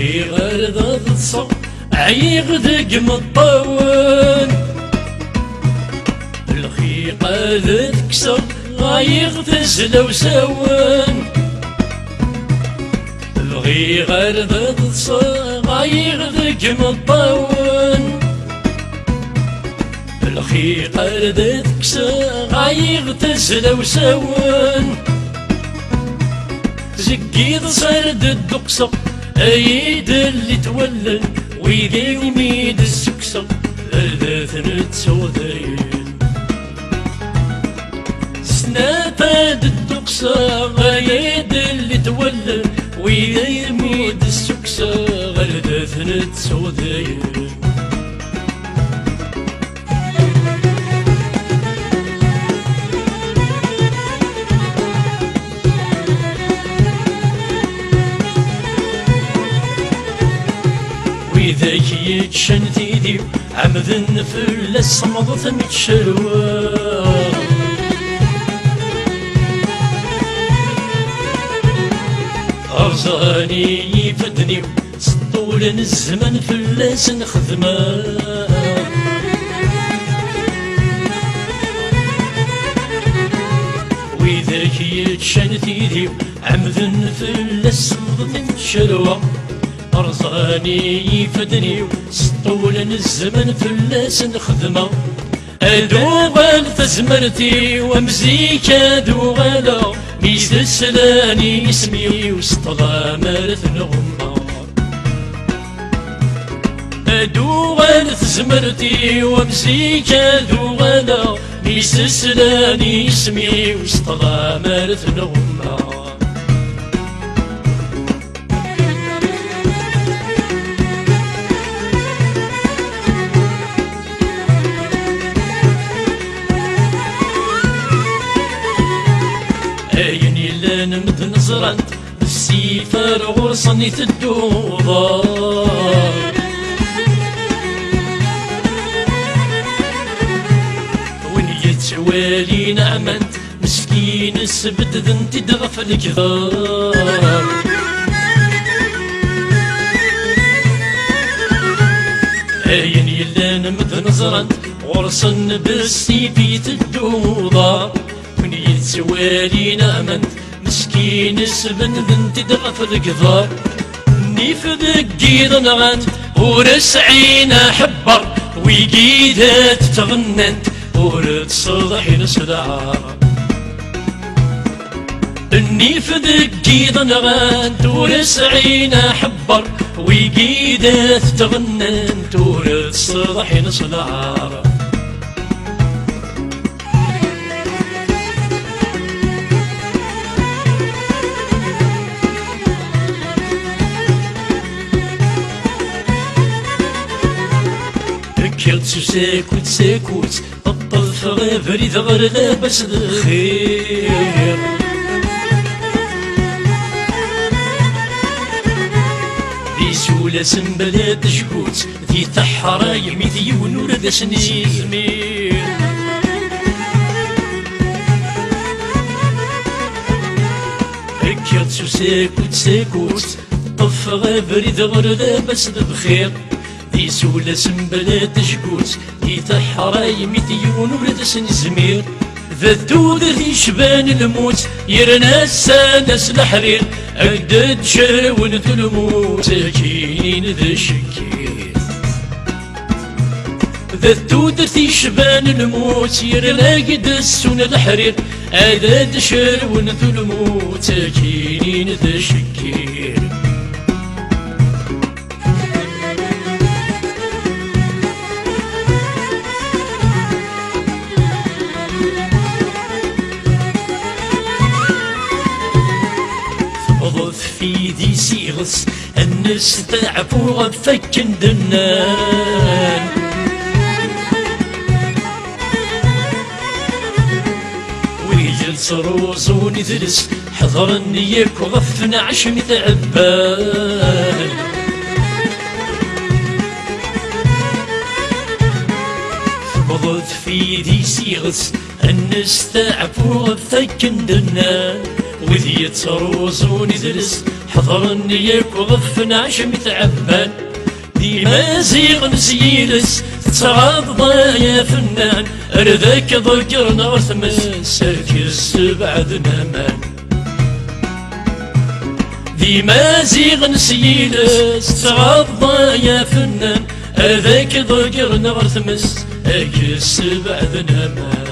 بغي غير ذا تصر عيغ ذق مطون الخيقة ذا تكسر غايغ تزلو سون بغي غير ذا تصر غايغ ذق مطون الخيقة ذا تكسر غايغ تزلو سون زقيد صرد الدقصر ايد اللي تولل ويدي يميد السكسر الذاثن تسودين سنافد الدقصر ايد اللي تولل ويدي يميد السكسر الذاثن تسودين وإذاك يتشن تيدي عمد النفل الصمضة متشروى أرزاني يفدني سطول الزمن فلاس نخدمه وإذاك يتشن تيدي عمد النفل الصمضة متشروى أرزاني يفدني سطول الزمن فلاس نخدمه أدوغل تزمرتي ومزيكا دوغلا ميز السلاني اسمي وسطلا مرث نغمة أدوغل تزمرتي ومزيكا دوغلا ميز السلاني اسمي وسطلا مرث نغمة عيني لا نمد نزرنت السيفر غرصني تدوضار وين يتوالي نعمت مسكين السبت ذنتي دغف الكثار عيني لا نمد نزرنت غرصن بالسيفي تدوضار يتسوالي نامنت مسكين السبن بنت دغف القذار نيف ذقيض نغنت ورس عينا حبر ويقيدات تغننت ورد صلح نسدعار النيف ذقيض نغنت ورس عينا حبر ويقيدات تغننت ورد صلح نسدعار كرت ساكوت ساكوت الطرف غابري ثغر لابس الخير ذي سولة سنبلا تشكوت ذي تحرى يمي ذي ونور ذا سنيزمير كرت ساكوت ساكوت الطرف غابري ثغر لابس الخير ذي سولة سنبلا تشكوت ذي تحرى يميت ونور سنزمير ذا الدود ذي شبان الموت يرنا السادس الحرير أجدد شاون ذو الموت ساكين ذا الشكير ذا الدود ذي شبان الموت يرنا قدس الحرير أجدد شاون ذو الموت ساكين ذا الشكير في ذي سيغس الناس تعفو غفك دنان ويجلس روزون يدرس حضر النيك وغفنا عشم تعبان فضت في ذي سيغس الناس تعفو غفك دنان وذي يتروزون يدرس حضرني ياك وغفن عشم تعبان دي مازيغ نسيلس تغض يا فنان أرذاك ذكرنا ورثمس أركز بعد نامان دي مازيغ نسيلس تغض يا فنان أرذاك ذكرنا ورثمس أركز بعد نامان